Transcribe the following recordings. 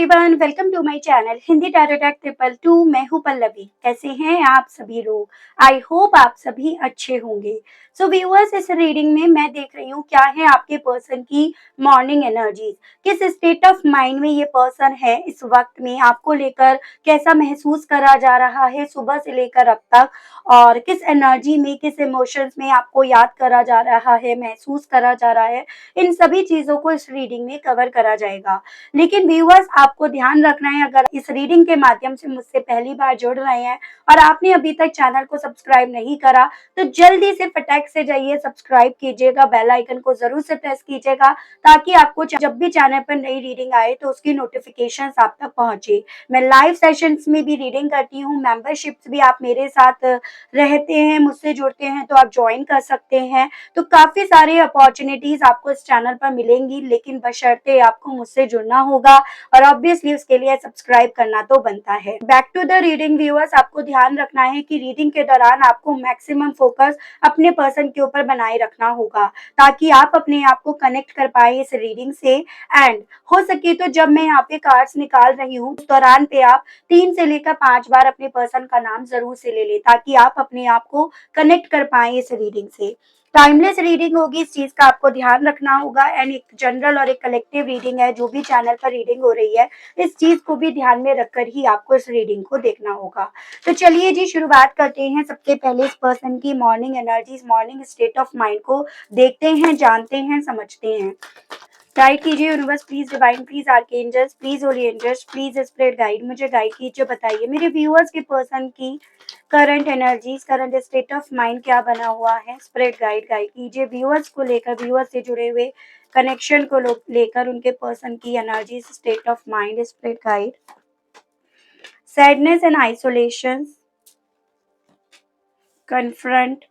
Everyone, welcome to my channel Hindi tarot deck 222। मैं हूं पल्लवी। कैसे हैं आप सभी लोग? आई होप आप सभी अच्छे होंगे। सो व्यूअर्स, इस रीडिंग में मैं देख रही हूँ क्या है आपके पर्सन की मॉर्निंग एनर्जीज, किस स्टेट ऑफ माइंड में ये पर्सन है इस वक्त में, आपको लेकर कैसा महसूस करा जा रहा है सुबह से लेकर अब तक, और किस एनर्जी में, किस इमोशंस में आपको याद करा जा रहा है, महसूस करा जा रहा है। इन सभी चीजों को इस रीडिंग में कवर करा जाएगा। लेकिन व्यूअर्स, आपको ध्यान रखना है, अगर इस रीडिंग के माध्यम से मुझसे पहली बार जुड़ रहे हैं और आपने अभी तक चैनल को सब्सक्राइब नहीं करा तो जल्दी से फटाक से जाइए सब्सक्राइब कीजिएगा, बेल आइकन को जरूर से प्रेस कीजिएगा ताकि आपको जब भी चैनल पर नई रीडिंग आए तो उसकी नोटिफिकेशन आप तक पहुंचे। मैं लाइव सेशंस में भी रीडिंग करती हूँ, मेंबरशिप्स भी आप मेरे साथ रहते हैं, मुझसे जुड़ते हैं तो आप ज्वाइन कर सकते हैं। तो काफी सारी अपॉर्चुनिटीज आपको इस चैनल पर मिलेंगी, लेकिन बशर्ते आपको मुझसे जुड़ना होगा और ऑब्वियसली उसके लिए सब्सक्राइब करना तो बनता है। Back to the reading viewers, आपको ध्यान रखना है कि रीडिंग के दौरान आपको मैक्सिमम फोकस अपने पर्सन के ऊपर बनाए रखना होगा ताकि आप अपने आप को कनेक्ट कर पाए इस रीडिंग से। एंड हो सके तो जब मैं यहाँ पे कार्ड्स निकाल रही हूँ उस दौरान पे आप 3 से लेकर 5 बार अपने पर्सन का नाम जरूर से ले ले ताकि आप अपने आप को कनेक्ट कर पाए इस रीडिंग से। टाइमलेस रीडिंग होगी, इस चीज का आपको ध्यान रखना होगा। एंड एक जनरल और एक कलेक्टिव रीडिंग है, जो भी चैनल पर रीडिंग हो रही है इस चीज को भी ध्यान में रखकर ही आपको इस रीडिंग को देखना होगा। तो चलिए जी, शुरुआत करते हैं। सबसे पहले इस पर्सन की morning energies, morning state of mind को देखते हैं, जानते हैं, समझते हैं। गाइड कीजिए universe, please divine, please archangels, please holy angels, please spirit guide, मुझे गाइड कीजिए। बताइए मेरे व्यूअर्स के पर्सन की current energies, current state of mind क्या बना हुआ है। स्पिरिट गाइड गाइड कीजिए व्यूअर्स को लेकर, व्यूअर्स से जुड़े हुए कनेक्शन को लेकर उनके पर्सन की energies, state of mind. Spirit guide. Sadness and isolation, confront,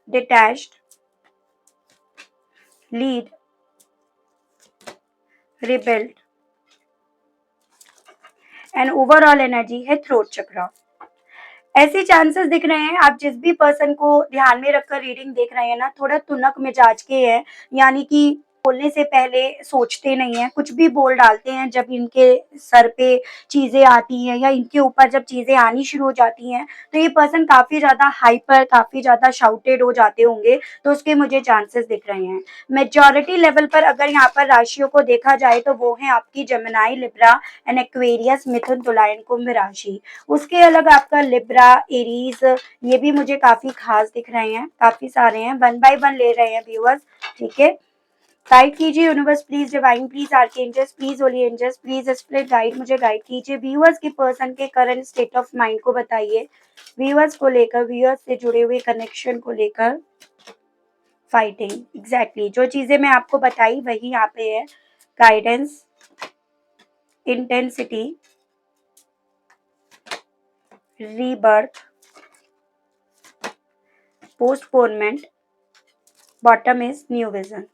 detached, lead, rebuild and overall energy है थ्रोट चक्रा। ऐसे चांसेस दिख रहे हैं, आप जिस भी पर्सन को ध्यान में रखकर रीडिंग देख रहे हैं ना, थोड़ा तुनक मिजाज के हैं, यानी कि बोलने से पहले सोचते नहीं है, कुछ भी बोल डालते हैं जब इनके सर पे चीजें आती हैं या इनके ऊपर जब चीजें आनी शुरू हो जाती हैं तो ये पर्सन काफी ज्यादा हाइपर, काफी ज्यादा शाउटेड हो जाते होंगे, तो उसके मुझे चांसेस दिख रहे हैं। मेजॉरिटी लेवल पर अगर यहाँ पर राशियों को देखा जाए तो वो है आपकी जेमिनी, लिब्रा एंड एक्वेरियस, मिथुन, तुला एंड कुंभ राशि। उसके अलग आपका लिब्रा, एरीज, ये भी मुझे काफी खास दिख रहे हैं, काफी सारे हैं, 1 बाय 1 ले रहे हैं व्यूअर्स। ठीक है, गाइड कीजिए universe, please divine, please archangels, please holy angels, please spirit guide, मुझे गाइड कीजिए। व्यूअर्स के पर्सन के करंट स्टेट ऑफ माइंड को बताइए, व्यूअर्स को लेकर, व्यूअर्स से जुड़े हुए कनेक्शन को लेकर। फाइटिंग, एग्जैक्टली जो चीजें मैं आपको बताई वही यहाँ पे है। Guidance, intensity, rebirth, postponement, bottom is new vision.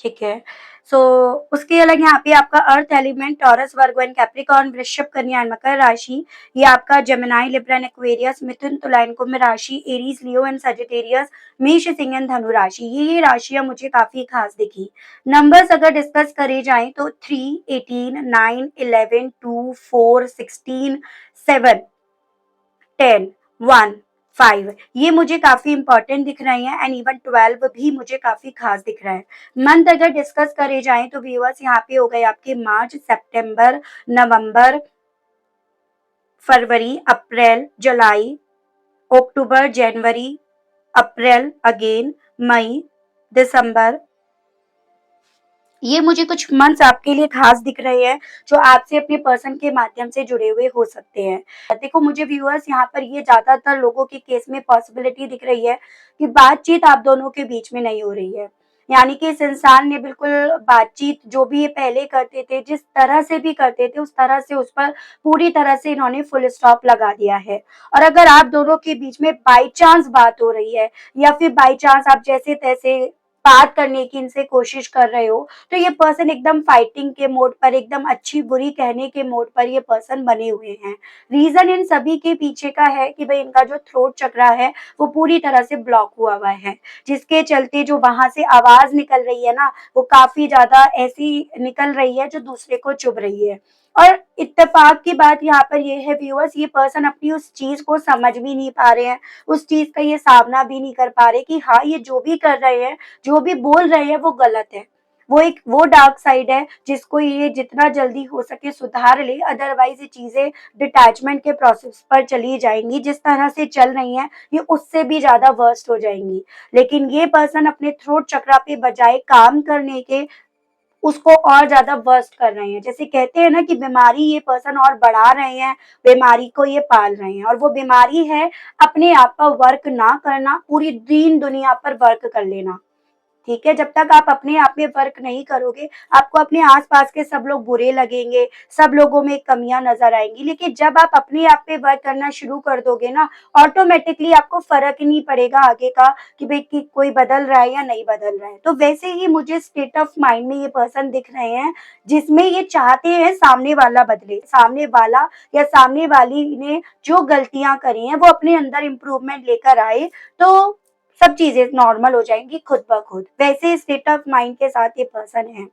ठीक है, सो उसके अलग यहाँ पे आपका earth element, taurus, Virgo and Capricorn, वृषभ, कन्या एंड मकर राशि। ये आपका जेमिनी, लिब्रा एंड एक्वेरियस, मिथुन, तुला एंड कुंभ राशि, एरीज, लियो एंड सजिटेरियस, मेष, सिंह एंड धनु राशि। ये राशियां मुझे काफी खास दिखी। नंबर्स अगर डिस्कस करे जाएं तो 3, 18, 9, 11, 2, 4, 16, 7, 10, 1, 5, ये मुझे काफी इंपॉर्टेंट दिख रहे हैं। एंड इवन 12 भी मुझे काफी खास दिख रहा है। मंथ अगर डिस्कस करे जाएं तो व्यूअर्स यहाँ पे हो गए आपके मार्च, सितंबर, नवंबर, फरवरी, अप्रैल, जुलाई, अक्टूबर, जनवरी, अप्रैल अगेन, मई, दिसंबर। ये मुझे कुछ मंथ्स आपके लिए खास दिख रहे हैं जो आपसे अपने पर्सन के माध्यम से जुड़े हुए हो सकते हैं। देखो मुझे व्यूअर्स यहाँ पर ये ज्यादातर लोगों के केस में पॉसिबिलिटी दिख रही है कि बातचीत आप दोनों के बीच में नहीं हो रही है, यानी कि इस इंसान ने बिल्कुल बातचीत जो भी ये पहले करते थे, जिस तरह से भी करते थे, उस तरह से उस पर पूरी तरह से इन्होंने फुल स्टॉप लगा दिया है। और अगर आप दोनों के बीच में बाई चांस बात हो रही है या फिर बाई चांस आप जैसे तैसे बात करने की इनसे कोशिश कर रहे हो, तो ये पर्सन एकदम फाइटिंग के मोड पर, एकदम अच्छी बुरी कहने के मोड पर ये पर्सन बने हुए हैं। रीजन इन सभी के पीछे का है कि भाई इनका जो थ्रोट चक्रा है वो पूरी तरह से ब्लॉक हुआ हुआ है, जिसके चलते जो वहां से आवाज निकल रही है ना, वो काफी ज्यादा ऐसी निकल रही है जो दूसरे को चुभ रही है। और इत्तेफाक की बात यहाँ पर ये है व्यूअर्स, ये पर्सन अपनी उस चीज को समझ भी नहीं पा रहे हैं, उस चीज का ये सामना भी नहीं कर पा रहे कि हाँ ये जो भी कर रहे हैं, जो भी बोल रहे हैं वो गलत है। वो डार्क साइड है जिसको ये जितना जल्दी हो सके सुधार ले, अदरवाइज ये चीजें डिटैचमेंट के प्रोसेस पर चली जाएंगी, जिस तरह से चल रही हैं ये उससे भी ज्यादा वर्स्ट हो जाएंगी। लेकिन ये पर्सन अपने थ्रोट चक्रा पे बजाय काम करने के उसको और ज्यादा वर्स्ट कर रहे हैं। जैसे कहते हैं ना कि बीमारी ये पर्सन और बढ़ा रहे हैं, बीमारी को ये पाल रहे हैं, और वो बीमारी है अपने आप पर वर्क ना करना, पूरी दीन दुनिया पर वर्क कर लेना। ठीक है, जब तक आप अपने आप में वर्क नहीं करोगे, आपको अपने आसपास के सब लोग बुरे लगेंगे, सब लोगों में कमियां नजर आएंगी। लेकिन जब आप अपने आप पे वर्क करना शुरू कर दोगे ना, ऑटोमेटिकली आपको फर्क ही नहीं पड़ेगा आगे का कि भाई कि कोई बदल रहा है या नहीं बदल रहा है। तो वैसे ही मुझे स्टेट ऑफ माइंड में ये पर्सन दिख रहे हैं, जिसमें ये चाहते हैं सामने वाला बदले, सामने वाला या सामने वाली ने जो गलतियां करी हैं वो अपने अंदर इम्प्रूवमेंट लेकर आए, तो सब चीजें नॉर्मल हो जाएंगी खुद ब खुद। वैसे स्टेट ऑफ माइंड के साथ ये पर्सन है।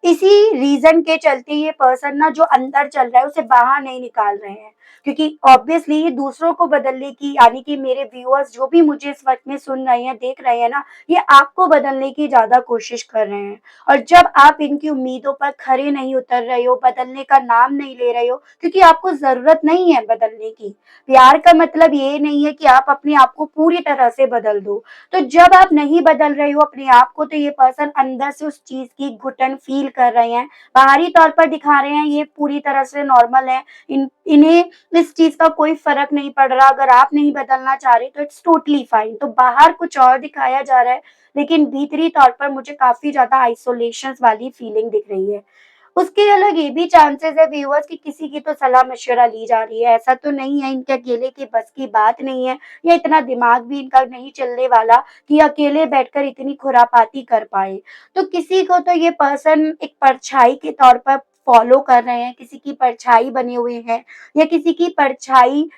इसी रीजन के चलते ये पर्सन ना जो अंदर चल रहा है उसे बाहर नहीं निकाल रहे हैं, क्योंकि ऑब्वियसली ये दूसरों को बदलने की, यानी कि मेरे व्यूअर्स जो भी मुझे इस वक्त में सुन रहे हैं, देख रहे हैं ना, ये आपको बदलने की ज्यादा कोशिश कर रहे हैं। और जब आप इनकी उम्मीदों पर खरे नहीं उतर रहे हो, बदलने का नाम नहीं ले रहे हो, क्योंकि आपको जरूरत नहीं है बदलने की। प्यार का मतलब ये नहीं है कि आप अपने आप को पूरी तरह से बदल दो। तो जब आप नहीं बदल रहे हो अपने आप को, तो ये पर्सन अंदर से उस चीज की घुटन फील कर रहे हैं। बाहरी तौर पर दिखा रहे हैं ये पूरी तरह से नॉर्मल है, इन्हें इस चीज का कोई फर्क नहीं पड़ रहा। अगर आप नहीं बदलना चाह रहे तो इट्स टोटली फाइन। तो बाहर कुछ और दिखाया जा रहा है, लेकिन भीतरी तौर पर मुझे काफी ज्यादा आइसोलेशन वाली फीलिंग दिख रही है। उसके अलग ये भी चांसेस है व्यूअर्स कि किसी की तो सलाह मशवरा ली जा रही है। ऐसा तो नहीं है इनके अकेले की बस की बात नहीं है, या इतना दिमाग भी इनका नहीं चलने वाला कि अकेले बैठकर इतनी खुरापाती कर पाए। तो किसी को तो ये पर्सन एक परछाई के तौर पर फॉलो कर रहे हैं, किसी की परछाई बने हुए हैं, या किसी की परछाई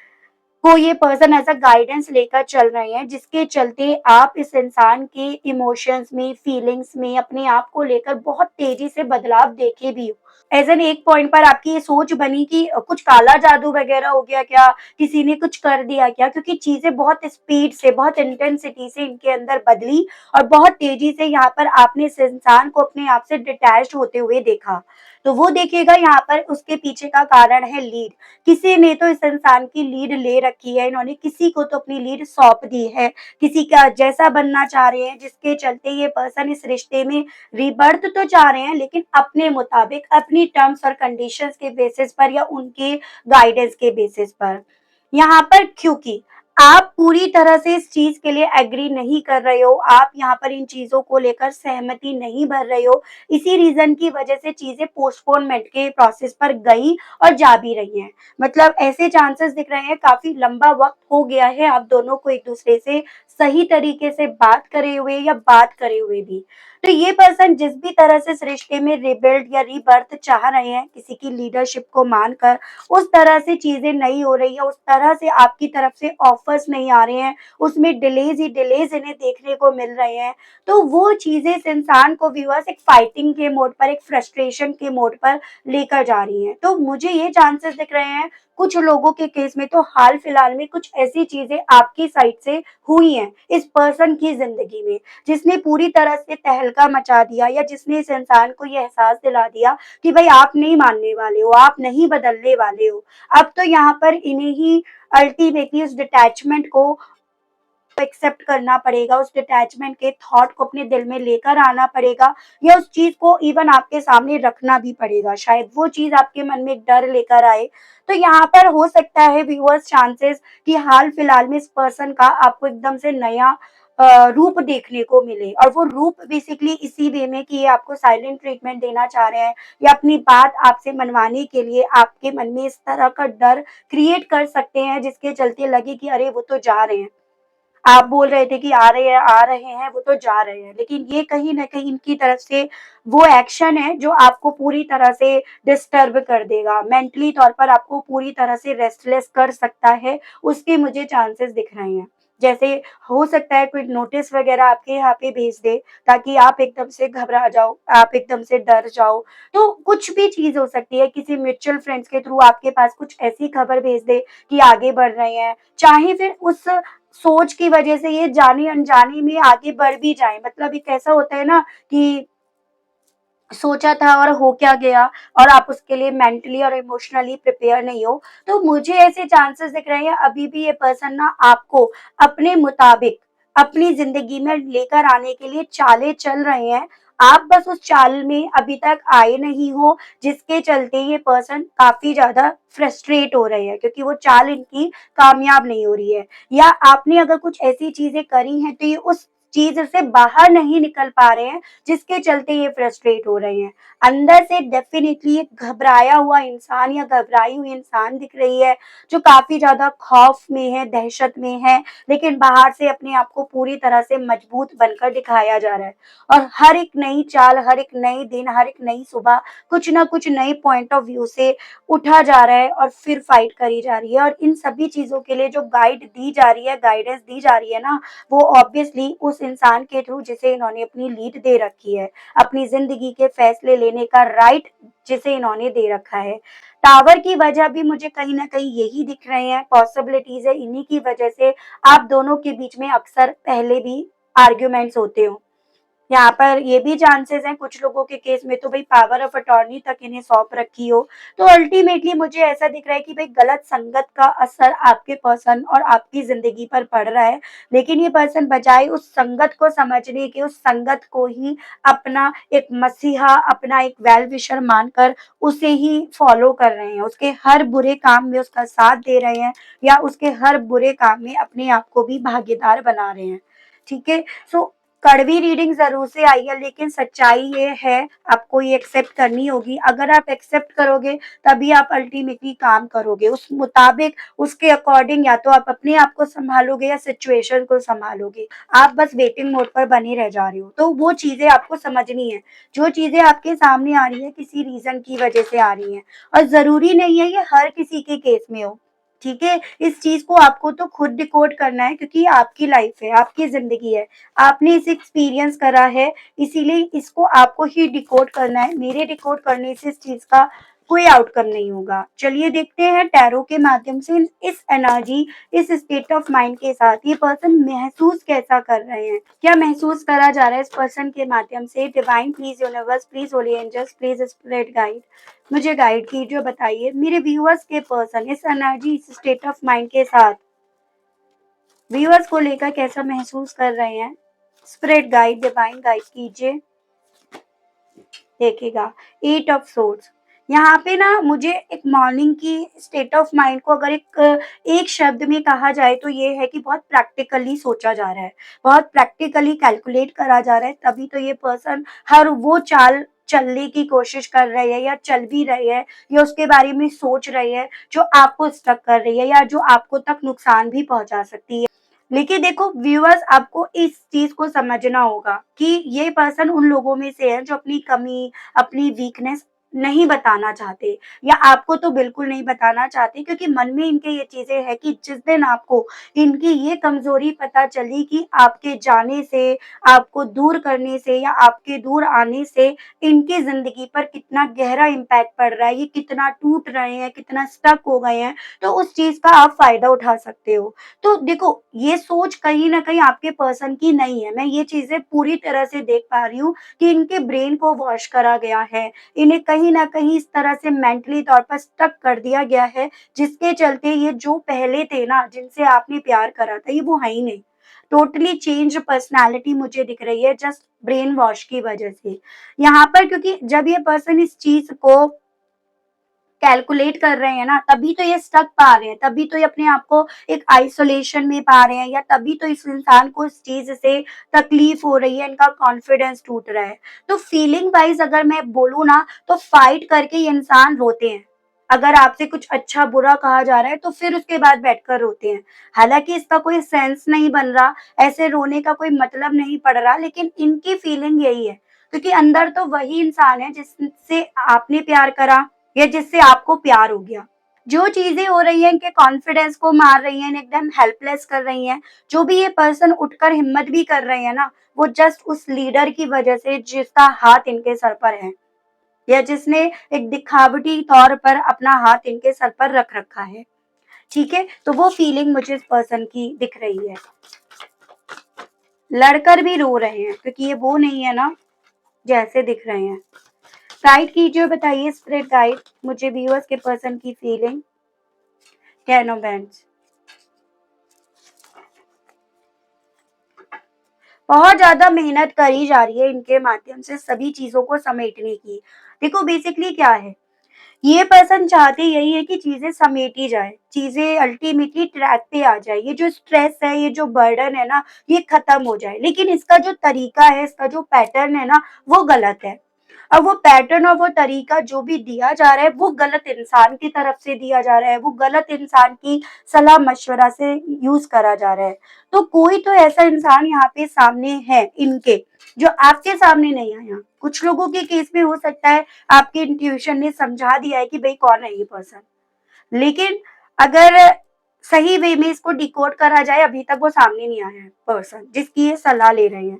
को ये पर्सन ऐसा गाइडेंस लेकर चल रहे हैं, जिसके चलते आप इस इंसान के इमोशंस में, फीलिंग्स में अपने आप को लेकर बहुत तेजी से बदलाव देखे भी हो। एज एन एक पॉइंट पर आपकी ये सोच बनी कि कुछ काला जादू वगैरह हो गया क्या, किसी ने कुछ कर दिया क्या, क्योंकि चीजें बहुत स्पीड से, बहुत इंटेंसिटी से इनके अंदर बदली, और बहुत तेजी से यहाँ पर आपने इस इंसान को अपने आप से डिटैच होते हुए देखा। तो वो देखिएगा यहाँ पर उसके पीछे का कारण है लीड। किसी ने तो इस इंसान की लीड ले रखी है, इन्होंने किसी को तो अपनी लीड सौंप दी है, किसी का जैसा बनना चाह रहे हैं, जिसके चलते ये पर्सन इस रिश्ते में रीबर्थ तो चाह रहे हैं, लेकिन अपने मुताबिक, अपनी टर्म्स और कंडीशंस के बेसिस पर, या उनके गाइडेंस के बेसिस पर। यहाँ पर क्योंकि आप पूरी तरह से इस चीज के लिए एग्री नहीं कर रहे हो, आप यहाँ पर इन चीजों को लेकर सहमति नहीं भर रहे हो, इसी रीजन की वजह से चीजें पोस्टपोनमेंट के प्रोसेस पर गई और जा भी रही हैं। मतलब ऐसे चांसेस दिख रहे हैं, काफी लंबा वक्त हो गया है आप दोनों को एक दूसरे से सही तरीके से बात करे हुए, या बात करे हुए भी। तो ये पर्सन जिस भी तरह से इस रिश्ते में रिबिल्ड या रीबर्थ चाह रहे हैं, किसी की लीडरशिप को मानकर, उस तरह से चीजें नहीं हो रही है, उस तरह से आपकी तरफ से ऑफर्स नहीं आ रहे हैं, उसमें डिलेज ही डिलेज इन्हें देखने को मिल रहे हैं। तो वो चीजें इस इंसान को व्यूअर्स एक फाइटिंग के मोड पर, एक फ्रस्ट्रेशन के मोड पर लेकर जा रही हैं। तो मुझे ये चांसेस दिख रहे हैं कुछ लोगों के केस में, तो हाल फिलहाल में कुछ ऐसी चीजें आपकी साइड से हुई हैं इस पर्सन की जिंदगी में, जिसने पूरी तरह से तहलका मचा दिया, या जिसने इस इंसान को ये एहसास दिला दिया कि भाई आप नहीं मानने वाले हो, आप नहीं बदलने वाले हो। अब तो यहाँ पर इन्हें ही अल्टीमेटली उस डिटैचमेंट को एक्सेप्ट करना पड़ेगा, उस डिटैचमेंट के थॉट को अपने दिल में लेकर आना पड़ेगा, या उस चीज को इवन आपके सामने रखना भी पड़ेगा। शायद वो चीज आपके मन में एक डर लेकर आए। तो यहाँ पर हो सकता है व्यूअर्स चांसेस कि हाल फिलहाल में इस पर्सन का आपको एकदम से नया रूप देखने को मिले, और वो रूप बेसिकली इसी वे में कि ये आपको साइलेंट ट्रीटमेंट देना चाह रहे हैं, या अपनी बात आपसे मनवाने के लिए आपके मन में इस तरह का डर क्रिएट कर सकते हैं, जिसके चलते लगे कि अरे वो तो जा रहे हैं, आप बोल रहे थे कि आ रहे हैं, वो तो जा रहे हैं। लेकिन ये कहीं न कहीं इनकी तरफ से वो एक्शन है जो आपको पूरी तरह से डिस्टर्ब कर देगा। मेंटली तौर पर आपको पूरी तरह से रेस्टलेस कर सकता है, उसके मुझे चांसेस दिख रहे हैं। जैसे हो सकता है कोई नोटिस वगैरह आपके यहाँ पे भेज दे, ताकि आप एकदम से घबरा जाओ, आप एकदम से डर जाओ। तो कुछ भी चीज़ हो सकती है, किसी म्यूचुअल फ्रेंड्स के थ्रू आपके पास कुछ ऐसी खबर भेज दे कि आगे बढ़ रहे हैं। चाहे फिर उस सोच की वजह से ये जानी-अनजानी में आगे बढ़ भी जाएँ। मतलब एक ऐसा होता है ना कि सोचा था और हो क्या गया, और आप उसके लिए मेंटली और इमोशनली प्रिपेयर नहीं हो। तो मुझे ऐसे चांसेस दिख रहे हैं, अभी भी ये पर्सन ना आपको अपने मुताबिक अपनी ज़िंदगी में लेकर आने के लिए चालें चल रहे हैं। आप बस उस चाल में अभी तक आए नहीं हो, जिसके चलते ये पर्सन काफ़ी ज़्यादा फ्रस्ट्रेट हो रहे हैं, क्योंकि वो चाल इनकी कामयाब नहीं हो रही है। या आपने अगर कुछ ऐसी चीज़ें करी हैं, तो ये उस चीज़ से बाहर नहीं निकल पा रहे हैं, जिसके चलते ये फ्रस्ट्रेट हो रहे हैं। अंदर से डेफ़िनिटली एक घबराया हुआ इंसान या घबराई हुई इंसान दिख रही है, जो काफ़ी ज़्यादा खौफ़ में है, दहशत में है, लेकिन बाहर से अपने आप को पूरी तरह से मजबूत बनकर दिखाया जा रहा है। और हर एक नई चाल, हर एक नए दिन, हर एक नई सुबह कुछ न कुछ नए पॉइंट ऑफ व्यू से उठा जा रहा है और फिर फाइट करी जा रही है। और इन सभी चीज़ों के लिए जो गाइड दी जा रही है, गाइडेंस दी जा रही है ना, वो ऑब्वियसली उस इंसान के थ्रू जिसे इन्होंने अपनी लीड दे रखी है, अपनी ज़िंदगी के फैसले लेने का राइट जिसे इन्होंने दे रखा है। टावर की वजह भी मुझे कहीं न कहीं यही दिख रहे हैं, पॉसिबिलिटीज़ है इन्हीं की वजह से आप दोनों के बीच में अक्सर पहले भी आर्ग्यूमेंट्स होते हों। यहाँ पर ये भी चांसेस हैं कुछ लोगों के केस में तो भई पावर ऑफ अटॉर्नी तक इन्हें सौंप रखी हो। तो अल्टीमेटली मुझे ऐसा दिख रहा है कि भई गलत संगत का असर आपके पर्सन और आपकी ज़िंदगी पर पड़ रहा है। लेकिन ये पर्सन बजाए उस संगत को समझने के, उस संगत को ही अपना एक मसीहा, अपना एक वेल विशर मानकर उसे ही फॉलो कर रहे हैं। उसके हर बुरे काम में उसका साथ दे रहे हैं, या उसके हर बुरे काम में अपने आप को भी भागीदार बना रहे हैं। ठीक है? सो कड़वी रीडिंग ज़रूर से आई है, लेकिन सच्चाई ये है, आपको ये एक्सेप्ट करनी होगी। अगर आप एक्सेप्ट करोगे, तभी आप अल्टीमेटली काम करोगे। उस मुताबिक, उसके अकॉर्डिंग या तो आप अपने आप को सँभालोगे या सिचुएशन को सँभालोगे। आप बस वेटिंग मोड पर बने रह जा रहे हो। तो वो चीज़ें आपको समझनी है। जो चीज़ें आपके सामने आ रही हैं, किसी रीज़न की वजह से आ रही हैं, और ज़रूरी नहीं है ये हर किसी के केस में हो। ठीक है? इस चीज़ को आपको तो खुद डिकोड करना है, क्योंकि ये आपकी लाइफ़ है, आपकी ज़िंदगी है। आपने इसे एक्सपीरियंस करा है, इसीलिए इसको आपको ही डिकोड करना है। मेरे डिकोड करने से इस चीज़ का कोई आउटकम नहीं होगा। चलिए देखते हैं टैरो के माध्यम से इस एनर्जी, इस स्टेट ऑफ माइंड के साथ ये पर्सन महसूस कैसा कर रहे हैं? क्या महसूस करा जा रहा है इस पर्सन के माध्यम से? Divine please, universe please, holy angels please, spirit guide मुझे गाइड कीजिए और बताइए मेरे व्यूअर्स के पर्सन इस एनर्जी, इस स्टेट ऑफ माइंड के साथ व्यूअर्स को लेकर कैसा महसूस कर रहे हैं? स्पिरिट गाइड, डिवाइन गाइड कीजिए। देखिएगा, 8 ऑफ सोर्ड्स, यहाँ पे ना मुझे एक मॉर्निंग की स्टेट ऑफ माइंड को अगर एक शब्द में कहा जाए तो ये है कि बहुत प्रैक्टिकली सोचा जा रहा है, बहुत प्रैक्टिकली कैलकुलेट करा जा रहा है, तभी तो ये पर्सन हर वो चाल चलने की कोशिश कर रहे हैं, या चल भी रहे हैं, या उसके बारे में सोच रहे हैं जो आपको स्टक कर रही है, या जो आपको तक नुकसान भी पहुँचा सकती है। लेकिन देखो व्यूअर्स, आपको इस चीज़ को समझना होगा कि ये पर्सन उन लोगों में से है जो अपनी कमी, अपनी वीकनेस नहीं बताना चाहते, या आपको तो बिल्कुल नहीं बताना चाहते, क्योंकि मन में इनके ये चीज़ें हैं कि जिस दिन आपको इनकी ये कमज़ोरी पता चली कि आपके जाने से, आपको दूर करने से, या आपके दूर आने से इनकी ज़िंदगी पर कितना गहरा इम्पैक्ट पड़ रहा है, ये कितना टूट रहे हैं, कितना स्टक हो गए हैं, तो उस चीज़ का आप फ़ायदा उठा सकते हो। तो देखो, ये सोच कहीं न कहीं आपके पर्सन की नहीं है। मैं ये चीज़ें पूरी तरह से देख पा रही हूँ कि इनके ब्रेन को वॉश करा गया है। इन्हें कहीं न कहीं इस तरह से मेंटली तौर पर स्टक कर दिया गया है, जिसके चलते ये जो पहले थे ना, जिनसे आपने प्यार करा था, ये वो है ही नहीं। टोटली चेंज पर्सनैलिटी मुझे दिख रही है, जस्ट ब्रेन वॉश की वजह से। यहाँ पर क्योंकि जब ये पर्सन इस चीज़ को कैलकुलेट कर रहे हैं ना, तभी तो ये स्टक पा रहे हैं, तभी तो ये अपने आप को एक आइसोलेशन में पा रहे हैं, या तभी तो इस इंसान को इस चीज़ से तकलीफ हो रही है, इनका कॉन्फिडेंस टूट रहा है। तो फीलिंग वाइज़ अगर मैं बोलूँ ना, तो फाइट करके ये इंसान रोते हैं। अगर आपसे कुछ अच्छा बुरा कहा जा रहा है तो फिर उसके बाद बैठकर रोते हैं। हालाँकि इसका कोई सेंस नहीं बन रहा, ऐसे रोने का कोई मतलब नहीं पड़ रहा, लेकिन इनकी फीलिंग यही है। क्योंकि अंदर तो वही इंसान है जिससे आपने प्यार करा या जिससे आपको प्यार हो गया। जो चीज़ें हो रही हैं इनके कॉन्फिडेंस को मार रही हैं, इन्हें एकदम हेल्पलेस कर रही हैं। जो भी ये पर्सन उठकर हिम्मत भी कर रहे हैं ना, वो जस्ट उस लीडर की वजह से जिसका हाथ इनके सर पर है या जिसने एक दिखावटी तौर पर अपना हाथ इनके सर पर रख रखा है। ठीक है? तो वो फीलिंग मुझे इस पर्सन की दिख रही है। लड़कर भी रो रहे हैं क्योंकि ये वो नहीं है ना जैसे दिख रहे हैं। गाइड कीजिए, बताइए स्पिरिट गाइड मुझे व्यूअर्स के पर्सन की फीलिंग। 10 of wands. बहुत ज़्यादा मेहनत करी जा रही है इनके माध्यम से सभी चीज़ों को समेटने की। देखो बेसिकली क्या है, ये पर्सन चाहते यही है कि चीज़ें समेटी जाए, चीज़ें अल्टीमेटली ट्रैक पे आ जाए। ये जो स्ट्रेस है, ये जो बर्डन है ना, ये खत्म हो जाए। लेकिन इसका जो तरीका है, इसका जो पैटर्न है ना, वो गलत है। अब वो पैटर्न और वो तरीका जो भी दिया जा रहा है, वो गलत इंसान की तरफ से दिया जा रहा है, वो गलत इंसान की सलाह-मशवरा से यूज़ करा जा रहा है। तो कोई तो ऐसा इंसान यहाँ पे सामने है इनके, जो आपके सामने नहीं आया। कुछ लोगों के केस में हो सकता है आपके इंट्यूशन ने समझा दिया है कि भई कौन है ये पर्सन। लेकिन अगर सही वे में इसको डिकोड करा जाए, अभी तक वो सामने नहीं आया है पर्सन जिसकी ये सलाह ले रहे हैं।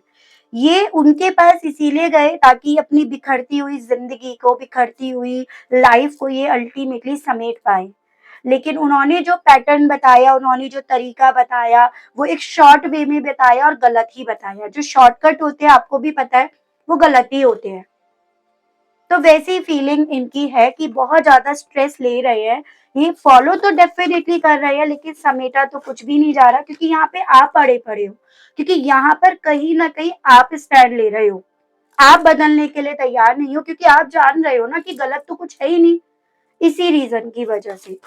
ये उनके पास इसीलिए गए ताकि अपनी बिखरती हुई ज़िंदगी को, बिखरती हुई लाइफ़ को ये अल्टीमेटली समेट पाएँ। लेकिन उन्होंने जो पैटर्न बताया, उन्होंने जो तरीका बताया, वो एक शॉर्ट वे में बताया और गलत ही बताया। जो शॉर्टकट होते हैं आपको भी पता है, वो गलत ही होते हैं। तो वैसी फीलिंग इनकी है कि बहुत ज़्यादा स्ट्रेस ले रहे हैं। ये फॉलो तो डेफ़िनेटली कर रहे हैं, लेकिन समेटा तो कुछ भी नहीं जा रहा क्योंकि यहाँ पे आप अड़े पड़े हो। क्योंकि यहाँ पर कहीं न कहीं आप स्टैंड ले रहे हो। आप बदलने के लिए तैयार नहीं हो क्योंकि आप जान रहे हो ना कि गलत तो कुछ है ही नहीं, इसी रीज़न की वजह से।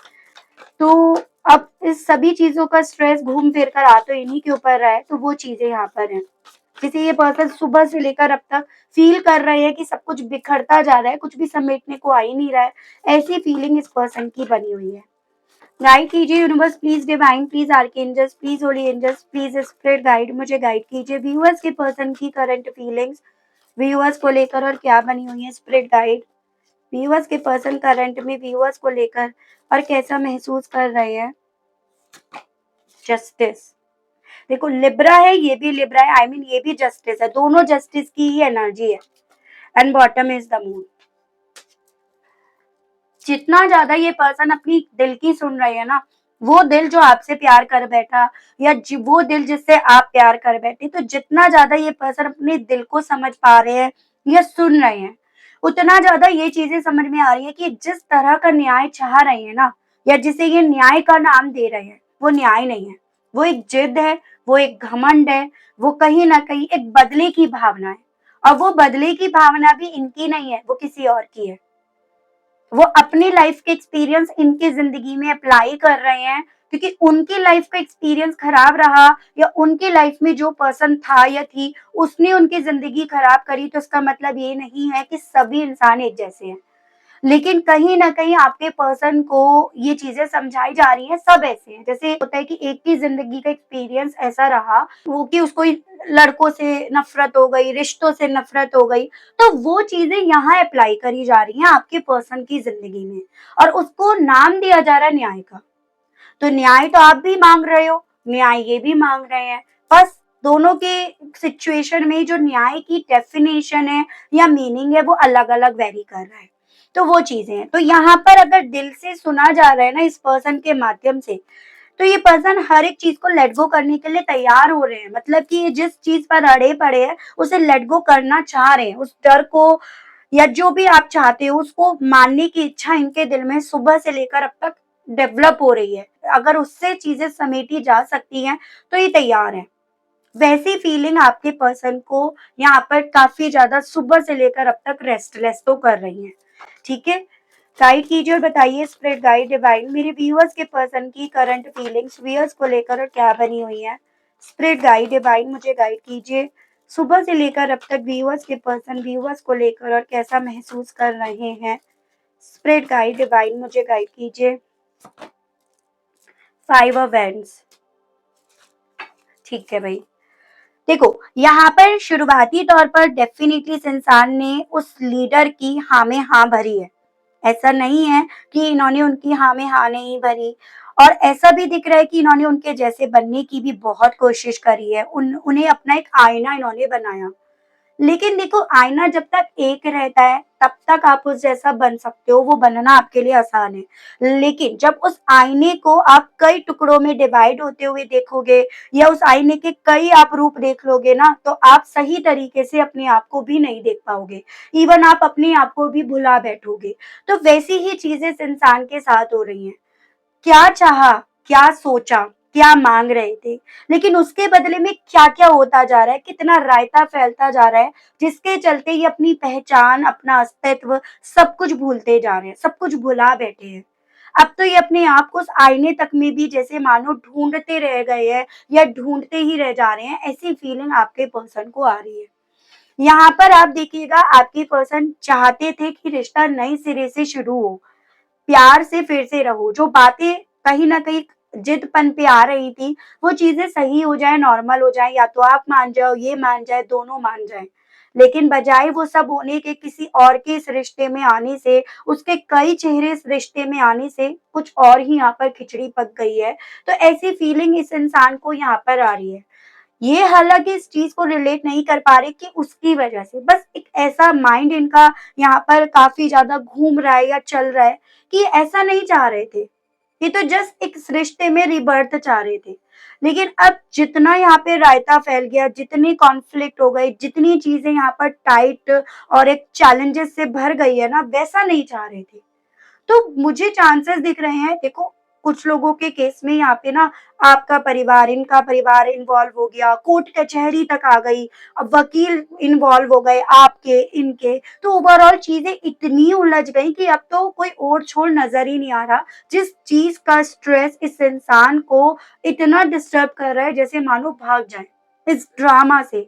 तो अब इस सभी चीज़ों का स्ट्रेस घूम फिर कर आ तो इन्हीं के ऊपर रहा है, तो वो चीज़ें यहाँ पर हैं। जैसे ये पर्सन सुबह से लेकर अब तक फ़ील कर रहे हैं कि सब कुछ बिखरता जा रहा है, कुछ भी समेटने को आ ही नहीं रहा है, ऐसी फीलिंग इस पर्सन की बनी हुई है। गाइड कीजिए universe please divine please archangels please holy angels please spirit guide मुझे गाइड कीजिए व्यूअर्स के पर्सन की करंट फीलिंग्स व्यूअर्स को लेकर और क्या बनी हुई है स्पिरिट गाइड। व्यूअर्स के पर्सन करंट में व्यूअर्स को लेकर और कैसा महसूस कर रहे हैं। जस्टिस। देखो लिब्रा है, ये भी लिब्रा है, आई मीन ये भी जस्टिस है, दोनों जस्टिस की ही एनर्जी है। And bottom is the moon. जितना ज्यादा ये पर्सन अपनी दिल की सुन रहे हैं ना, वो दिल जो आपसे प्यार कर बैठा या वो दिल जिससे आप प्यार कर बैठे, तो जितना ज्यादा ये पर्सन अपने दिल को समझ पा रहे हैं या सुन रहे हैं, उतना ज्यादा ये चीजें समझ में आ रही है कि जिस तरह का न्याय चाह रहे हैं ना, या जिसे ये न्याय का नाम दे रहे हैं, वो न्याय नहीं है। वो एक जिद है, वो एक घमंड है, वो कहीं ना कहीं एक बदले की भावना है। और वो बदले की भावना भी इनकी नहीं है, वो किसी और की है। वो अपनी लाइफ के एक्सपीरियंस इनकी जिंदगी में अप्लाई कर रहे हैं क्योंकि उनकी लाइफ का एक्सपीरियंस खराब रहा या उनकी लाइफ में जो पर्सन था या थी उसने उनकी जिंदगी खराब करी, तो इसका मतलब ये नहीं है कि सभी इंसान एक जैसे हैं। लेकिन कहीं न कहीं आपके पर्सन को ये चीज़ें समझाई जा रही हैं, सब ऐसे हैं। जैसे होता है कि एक की ज़िंदगी का एक्सपीरियंस ऐसा रहा, वो कि उसको लड़कों से नफ़रत हो गई, रिश्तों से नफ़रत हो गई, तो वो चीज़ें यहाँ अप्लाई करी जा रही हैं आपके पर्सन की ज़िंदगी में और उसको नाम दिया जा रहा है न्याय का। तो न्याय तो आप भी माँग रहे हो, न्याय ये भी माँग रहे हैं। बस दोनों के सिचुएशन में जो न्याय की डेफिनेशन है या मीनिंग है वो अलग-अलग वेरी कर रहा है। तो वो चीज़ें हैं। तो यहाँ पर अगर दिल से सुना जा रहा है ना इस पर्सन के माध्यम से, तो ये पर्सन हर एक चीज़ को लेट गो करने के लिए तैयार हो रहे हैं। मतलब कि ये जिस चीज़ पर अड़े पड़े हैं, उसे लेट गो करना चाह रहे हैं। उस डर को या जो भी आप चाहते हो उसको मानने की इच्छा इनके दिल में सुबह से लेकर अब तक डेवलप हो रही है। अगर उससे चीज़ें समेटी जा सकती हैं, तो ये तैयार हैं। वैसी फीलिंग आपके पर्सन को यहाँ पर काफ़ी ज़्यादा सुबह से लेकर अब तक रेस्टलेस तो कर रही हैं। ठीक है? गाइड कीजिए और बताइए स्पिरिट गाइड डिवाइन मेरे व्यूअर्स के पर्सन की करंट फीलिंग्स व्यूअर्स को लेकर और क्या बनी हुई है। स्पिरिट गाइड डिवाइन मुझे गाइड कीजिए। सुबह से लेकर अब तक व्यूअर्स के पर्सन व्यूअर्स को लेकर और कैसा महसूस कर रहे हैं। स्प्रिट गाइड डिवाइन मुझे गाइड कीजिए। 5 ऑफ वैंड्स। ठीक है भाई। देखो, यहाँ पर शुरुआती तौर पर डेफिनेटली इस इंसान ने उस लीडर की हाँ में हाँ भरी है। ऐसा नहीं है कि इन्होंने उनकी हाँ में हाँ नहीं भरी, और ऐसा भी दिख रहा है कि इन्होंने उनके जैसे बनने की भी बहुत कोशिश करी है। उन्हें अपना एक आईना इन्होंने बनाया। लेकिन देखो, आईना जब तक एक रहता है तब तक आप उस जैसा बन सकते हो, वो बनना आपके लिए आसान है। लेकिन जब उस आईने को आप कई टुकड़ों में डिवाइड होते हुए देखोगे, या उस आईने के कई आप रूप देख लोगे ना, तो आप सही तरीके से अपने आप को भी नहीं देख पाओगे। इवन आप अपने आप को भी भुला बैठोगे। तो वैसी ही चीजें इस इंसान के साथ हो रही हैं। क्या चाहा, क्या सोचा, क्या मांग रहे थे, लेकिन उसके बदले में क्या क्या होता जा रहा है, कितना रायता फैलता जा रहा है, जिसके चलते ये अपनी पहचान, अपना अस्तित्व सब कुछ भूलते जा रहे हैं, सब कुछ भुला बैठे हैं। अब तो ये अपने आप को उस आईने तक में भी जैसे मानो ढूंढते रह गए हैं, या ढूंढते ही रह जा रहे हैं, ऐसी फीलिंग आपके पर्सन को आ रही है। यहाँ पर आप देखिएगा, आपके पर्सन चाहते थे कि रिश्ता नए सिरे से शुरू हो, प्यार से फिर से रहो। जो बातें कहीं न कहीं जिदपन पे आ रही थी, वो चीज़ें सही हो जाएँ, नॉर्मल हो जाएँ, या तो आप मान जाओ, ये मान जाए, दोनों मान जाएँ। लेकिन बजाय वो सब होने के, किसी और के इस रिश्ते में आने से, उसके कई चेहरे इस रिश्ते में आने से कुछ और ही यहाँ पर खिचड़ी पक गई है। तो ऐसी फीलिंग इस इंसान को यहाँ पर आ रही है। ये हालाँकि इस चीज़ को रिलेट नहीं कर पा रहे कि उसकी वजह से, बस एक ऐसा माइंड इनका यहाँ पर काफ़ी ज़्यादा घूम रहा है या चल रहा है कि ऐसा नहीं चाह रहे थे। ये तो जस्ट एक रिश्ते में रीबर्थ चाह रहे थे। लेकिन अब जितना यहाँ पे रायता फैल गया, जितने कॉन्फ्लिक्ट हो गए, जितनी चीज़ें यहाँ पर टाइट और एक चैलेंजेस से भर गई है ना, वैसा नहीं चाह रहे थे। तो मुझे चांसेस दिख रहे हैं, देखो, कुछ लोगों के केस में यहाँ पे ना आपका परिवार, इनका परिवार इन्वॉल्व हो गया, कोर्ट कचहरी तक आ गई, अब वकील इन्वॉल्व हो गए आपके, इनके, तो ओवरऑल चीजें इतनी उलझ गई कि अब तो कोई ओर छोर नजर ही नहीं आ रहा। जिस चीज का स्ट्रेस इस इंसान को इतना डिस्टर्ब कर रहा है, जैसे मानो भाग जाए इस ड्रामा से,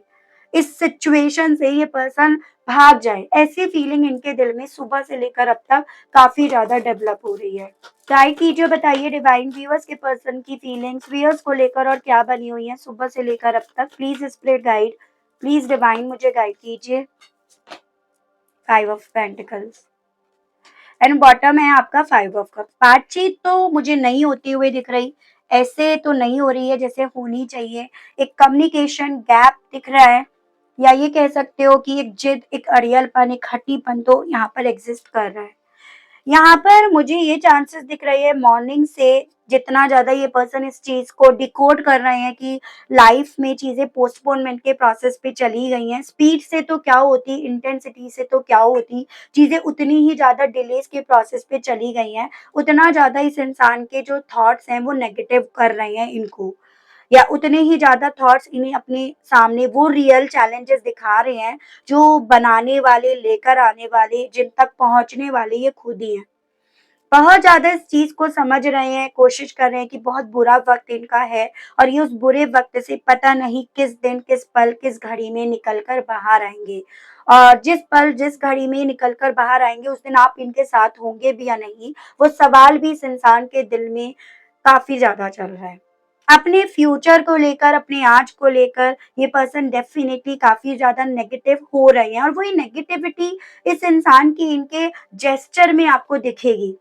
इस सिचुएशन से ये पर्सन भाग जाए, ऐसी फीलिंग इनके दिल में सुबह से लेकर अब तक काफी ज्यादा डेवलप हो रही है। गाइड कीजिए, बताइए डिवाइन व्यूअर्स के पर्सन की फीलिंग्स व्यूअर्स को लेकर और क्या बनी हुई है सुबह से लेकर अब तक। Please split guide, please divine मुझे गाइड कीजिए। 5 ऑफ पेंटिकल्स एंड बॉटम है आपका 5 ऑफ कप्स। बातचीत तो मुझे नहीं होती हुई दिख रही, ऐसे तो नहीं हो रही है जैसे होनी चाहिए। एक कम्युनिकेशन गैप दिख रहा है, या ये कह सकते हो कि एक जिद, एक अड़ियलपन, एक हट्टीपन तो यहाँ पर एग्जिस्ट कर रहा है। यहाँ पर मुझे ये चांसेस दिख रहे हैं, मॉर्निंग से जितना ज़्यादा ये पर्सन इस चीज़ को डिकोड कर रहे हैं कि लाइफ में चीज़ें पोस्टपोनमेंट के प्रोसेस पे चली गई हैं। स्पीड से तो क्या होती, इंटेंसिटी से तो क्या होती, चीज़ें उतनी ही ज़्यादा डिलेज़ के प्रोसेस पे चली गई हैं, उतना ज़्यादा इस इंसान के जो थॉट्स हैं वो नेगेटिव कर रहे हैं इनको, या उतने ही ज़्यादा थॉट्स इन्हें अपने सामने वो रियल चैलेंजेस दिखा रहे हैं, जो बनाने वाले, लेकर आने वाले, जिन तक पहुँचने वाले ये खुद ही हैं। बहुत ज़्यादा इस चीज़ को समझ रहे हैं, कोशिश कर रहे हैं कि बहुत बुरा वक़्त इनका है, और ये उस बुरे वक़्त से पता नहीं किस दिन, किस पल, किस घड़ी में निकल कर बाहर आएँगे। और जिस पल, जिस घड़ी में निकल कर बाहर आएँगे, उस दिन आप इनके साथ होंगे भी या नहीं, वो सवाल भी इस इंसान के दिल में काफ़ी ज़्यादा चल रहा है। अपने फ्यूचर को लेकर, अपने आज को लेकर ये पर्सन डेफ़िनिटली काफ़ी ज़्यादा नेगेटिव हो रहे हैं, और वही नेगेटिविटी इस इंसान की इनके जेस्चर में आपको दिखेगी।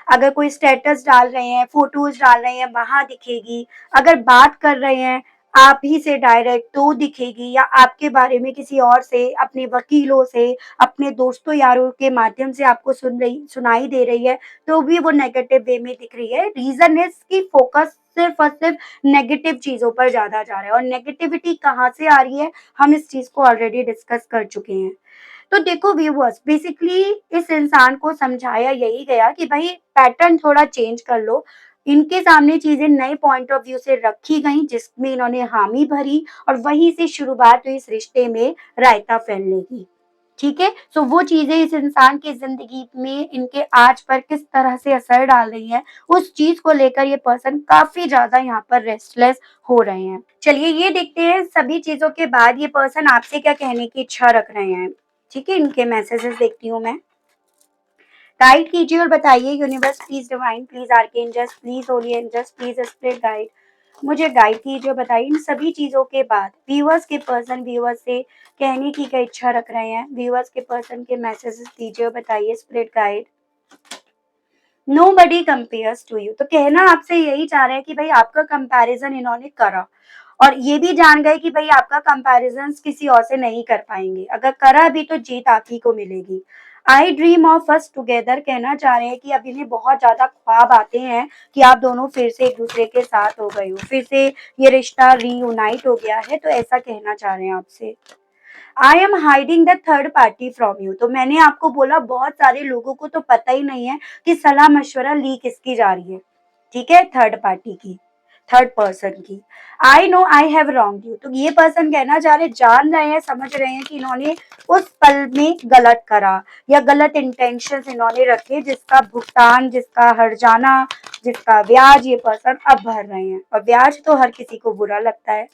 अगर कोई स्टेटस डाल रहे हैं, फोटोज़ डाल रहे हैं, वहाँ दिखेगी। अगर बात कर रहे हैं आप ही से डायरेक्ट, तो दिखेगी, या आपके बारे में किसी और से, अपने वकीलों से, अपने दोस्तों यारों के माध्यम से आपको सुनाई दे रही है, तो भी वो नेगेटिव वे में दिख रही है। रीज़न है कि फोकस सिर्फ़ और सिर्फ़ नेगेटिव चीज़ों पर ज़्यादा जा रहा है, और नेगेटिविटी कहाँ से आ रही है, हम इस चीज़ को ऑलरेडी डिस्कस कर चुके हैं। तो देखो व्यूअर्स, बेसिकली इस इंसान को समझाया यही गया कि भाई पैटर्न थोड़ा चेंज कर लो। इनके सामने चीजें नए पॉइंट ऑफ व्यू से रखी गई, जिसमें इन्होंने हामी भरी, और वहीं से शुरुआत हुई इस रिश्ते में रायता फैलने की। ठीक है, सो वो चीजें इस इंसान की जिंदगी में इनके आज पर किस तरह से असर डाल रही हैं, उस चीज को लेकर ये पर्सन काफी ज्यादा यहाँ पर रेस्टलेस हो रहे हैं। चलिए ये देखते हैं, सभी चीजों के बाद ये पर्सन आपसे क्या कहने की इच्छा रख रहे हैं। ठीक है, इनके मैसेजेस देखती हूँ मैं। गाइड कीजिए और बताइए universe please divine please archangels please holy angels please spirit guide, मुझे गाइड कीजिए और बताइए इन सभी चीजों के बाद व्यूअर्स के पर्सन व्यूअर्स से कहने की क्या इच्छा रख रहे हैं, व्यूअर्स के पर्सन के मैसेजेस दीजिए और बताइए spirit guide. Nobody compares to you, तो कहना आपसे यही चाह रहे हैं कि भाई आपका कंपैरिजन इन्होंने करा और ये भी जान गए कि भाई आपका कंपैरिजन किसी और से नहीं कर पाएंगे, अगर करा भी तो जीत आप ही को मिलेगी। आई ड्रीम ऑफ अस टुगेदर कहना चाह रहे हैं कि अब इन्हें बहुत ज्यादा ख्वाब आते हैं कि आप दोनों फिर से एक दूसरे के साथ हो गए हो, फिर से ये रिश्ता रीयूनाइट हो गया है, तो ऐसा कहना चाह रहे हैं आपसे। I am hiding the third party from you, तो मैंने आपको बोला बहुत सारे लोगों को तो पता ही नहीं है कि सलाह मशवरा ली किसकी जा रही है, ठीक है, थर्ड पार्टी की, थर्ड पर्सन की। I know I have wrong you, तो ये पर्सन कहना चाह रहे, जान रहे हैं, समझ रहे हैं कि इन्होंने उस पल में गलत करा या गलत इंटेंशन इन्होंने रखे, जिसका भुगतान, जिसका हर्जाना, जिसका ब्याज ये पर्सन अब भर रहे हैं, और ब्याज तो हर किसी को बुरा लगता है।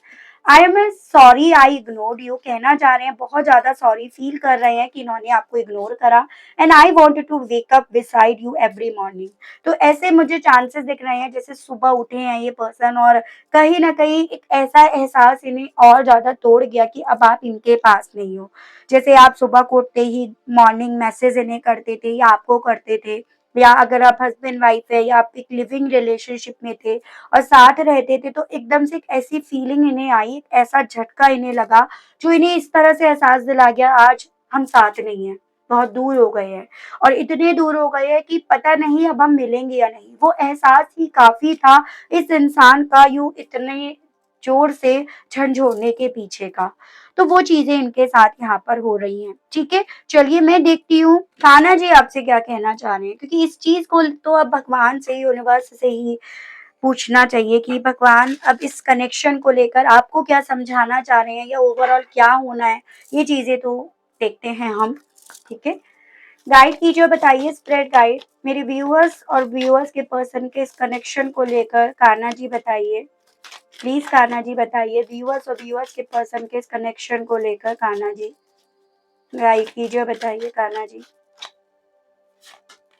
I am sorry I ignored you कहना चाह रहे हैं, बहुत ज्यादा सॉरी फील कर रहे हैं कि इन्होंने आपको इग्नोर करा। And I want to wake up beside you every morning, तो ऐसे मुझे चांसेस दिख रहे हैं जैसे सुबह उठे हैं ये पर्सन और कहीं ना कहीं एक ऐसा एहसास इन्हें और ज्यादा तोड़ गया कि अब आप इनके पास नहीं हो। जैसे आप सुबह को उठते ही मॉर्निंग मैसेज इन्हें करते थे या आपको करते थे, या अगर आप हस्बैंड वाइफ है या आप एक लिविंग रिलेशनशिप में थे और साथ रहते थे, तो एकदम से एक ऐसी फीलिंग इन्हें आई, एक ऐसा झटका इन्हें लगा जो इन्हें इस तरह से एहसास दिला गया आज हम साथ नहीं हैं, बहुत दूर हो गए हैं, और इतने दूर हो गए हैं कि पता नहीं अब हम मिलेंगे या नहीं। वो एहसास ही काफी था इस इंसान का यूं इतने जोर से झंझोड़ने के पीछे का। तो वो चीजें इनके साथ यहाँ पर हो रही हैं, ठीक है। चलिए मैं देखती हूँ कान्हा जी आपसे क्या कहना चाह रहे हैं, क्योंकि इस चीज को तो अब भगवान से, यूनिवर्स से ही पूछना चाहिए कि भगवान अब इस कनेक्शन को लेकर आपको क्या समझाना चाह रहे हैं या ओवरऑल क्या होना है, ये चीजें तो देखते हैं हम, ठीक है। गाइड कीजिए, बताइए स्प्रेड गाइड मेरे व्यूअर्स और व्यूअर्स के पर्सन के इस कनेक्शन को लेकर। कान्हा जी बताइए प्लीज, कान्हा जी बताइए व्यूअर्स और व्यूअर्स के पर्सन के इस कनेक्शन को लेकर। कान्हा जी गाइड कीजिए, बताइए कान्हा जी।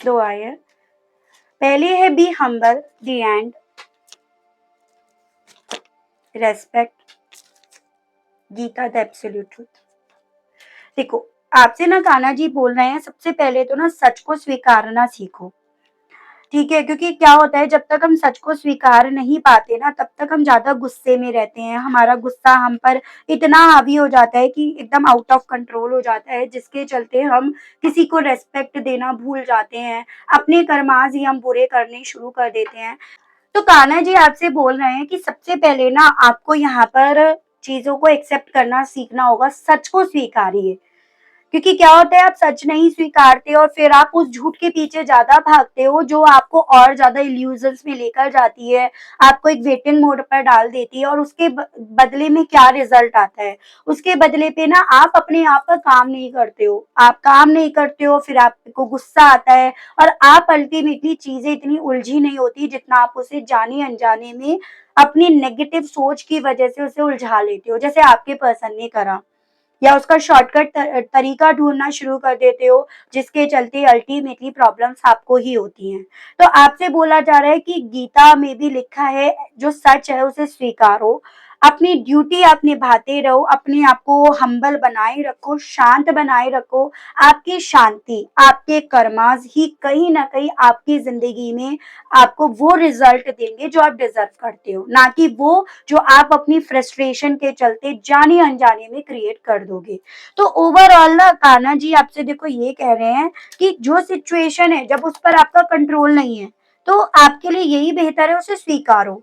दो आए हैं, पहले है be humble the and respect Gita the absolute truth. देखो आपसे ना कान्हा जी बोल रहे हैं, सबसे पहले तो ना सच को स्वीकारना सीखो, ठीक है, क्योंकि क्या होता है जब तक हम सच को स्वीकार नहीं पाते ना तब तक हम ज्यादा गुस्से में रहते हैं, हमारा गुस्सा हम पर इतना हावी हो जाता है कि एकदम आउट ऑफ कंट्रोल हो जाता है, जिसके चलते हम किसी को रेस्पेक्ट देना भूल जाते हैं, अपने कर्माज ही हम बुरे करने शुरू कर देते हैं। तो कान्हा जी आपसे बोल रहे हैं कि सबसे पहले ना आपको यहाँ पर चीजों को एक्सेप्ट करना सीखना होगा, सच को स्वीकारिए, क्योंकि क्या होता है आप सच नहीं स्वीकारते और फिर आप उस झूठ के पीछे ज्यादा भागते हो जो आपको और ज्यादा इल्यूजन्स में लेकर जाती है, आपको एक वेटिंग मोड पर डाल देती है, और उसके बदले में क्या रिजल्ट आता है, उसके बदले पे ना आप अपने आप का काम नहीं करते हो, आप काम नहीं करते हो, फिर आपको गुस्सा आता है और आप अल्टीमेटली चीजें इतनी उलझी नहीं होती जितना आप उसे जाने अनजाने में अपनी नेगेटिव सोच की वजह से उसे उलझा लेते हो, जैसे आपके पर्सन ने करा, या उसका शॉर्टकट तरीका ढूंढना शुरू कर देते हो, जिसके चलते अल्टीमेटली प्रॉब्लम्स आपको ही होती हैं। तो आपसे बोला जा रहा है कि गीता में भी लिखा है जो सच है उसे स्वीकारो, अपनी ड्यूटी आप निभाते रहो, अपने आप को हम्बल बनाए रखो, शांत बनाए रखो। आपकी शांति, आपके कर्माज ही कहीं ना कहीं आपकी जिंदगी में आपको वो रिजल्ट देंगे जो आप डिजर्व करते हो, ना कि वो जो आप अपनी फ्रस्ट्रेशन के चलते जाने अनजाने में क्रिएट कर दोगे। तो ओवरऑल ना कान्हा जी आपसे देखो ये कह रहे हैं कि जो सिचुएशन है जब उस पर आपका कंट्रोल नहीं है, तो आपके लिए यही बेहतर है उसे स्वीकारो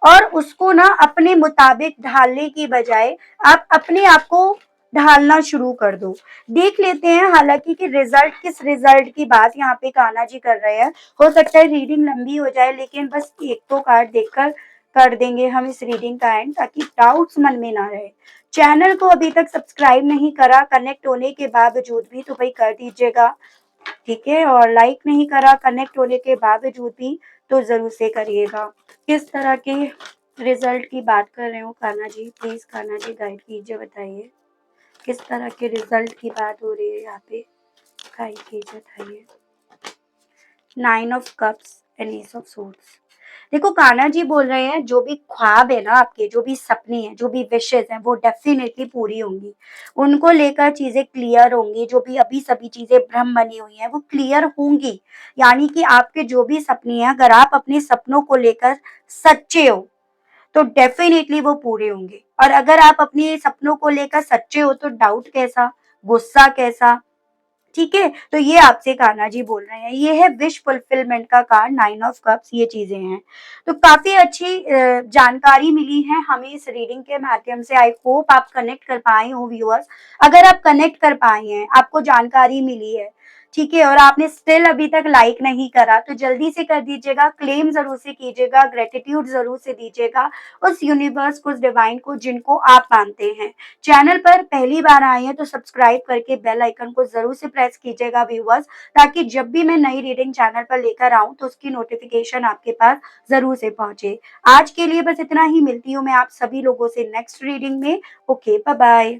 और उसको ना अपने मुताबिक ढालने की बजाय आप अपने आप को ढालना शुरू कर दो। देख लेते हैं हालांकि कि रिजल्ट, किस रिजल्ट की बात यहाँ पे कान्हा जी कर रहे हैं। हो सकता है रीडिंग लंबी हो जाए, लेकिन बस एक तो कार्ड देखकर कर देंगे हम इस रीडिंग का एंड, ताकि डाउट्स मन में ना रहे। चैनल को अभी तक सब्सक्राइब नहीं करा, कनेक्ट होने के बावजूद भी तो भाई कर दीजिएगा, ठीक है, और लाइक नहीं करा कनेक्ट होने के बावजूद भी तो जरूर से करिएगा। किस तरह के रिजल्ट की बात कर रहे हो कान्हा जी, प्लीज कान्हा जी गाइड कीजिए, बताइए किस तरह के रिजल्ट की बात हो रही है यहाँ पे, गाइड कीजिए, बताइए। Nine of cups and S of swords. देखो कान्हा जी बोल रहे हैं जो भी ख्वाब है ना आपके, जो भी सपने हैं, जो भी विशेस हैं, वो डेफिनेटली पूरी होंगी। उनको लेकर चीजें क्लियर होंगी, जो भी अभी सभी चीजें भ्रम बनी हुई हैं वो क्लियर होंगी। यानी कि आपके जो भी सपने हैं, अगर आप अपने सपनों को लेकर सच्चे हो तो डेफिनेटली वो पूरे होंगे। और अगर आप अपने सपनों को लेकर सच्चे हो तो डाउट कैसा, गुस्सा कैसा, ठीक है। तो ये आपसे कान्हा जी बोल रहे हैं, ये है विश फुलफिलमेंट का कार्ड, नाइन ऑफ कप्स, ये चीजें हैं। तो काफी अच्छी जानकारी मिली है हमें इस रीडिंग के माध्यम से। आई होप आप कनेक्ट कर पाए हो व्यूअर्स। अगर आप कनेक्ट कर पाए हैं, आपको जानकारी मिली है, ठीक है, और आपने स्टिल अभी तक लाइक नहीं करा तो जल्दी से कर दीजिएगा, क्लेम जरूर से कीजिएगा, ग्रेटिट्यूड जरूर से दीजिएगा उस यूनिवर्स को, उस डिवाइन को जिनको आप मानते हैं। चैनल पर पहली बार आए हैं तो सब्सक्राइब करके बेल आइकन को जरूर से प्रेस कीजिएगा व्यूअर्स, ताकि जब भी मैं नई रीडिंग चैनल पर लेकर आऊं तो उसकी नोटिफिकेशन आपके पास जरूर से पहुंचे। आज के लिए बस इतना ही, मिलती हूँ मैं आप सभी लोगों से नेक्स्ट रीडिंग में। Okay, bye bye.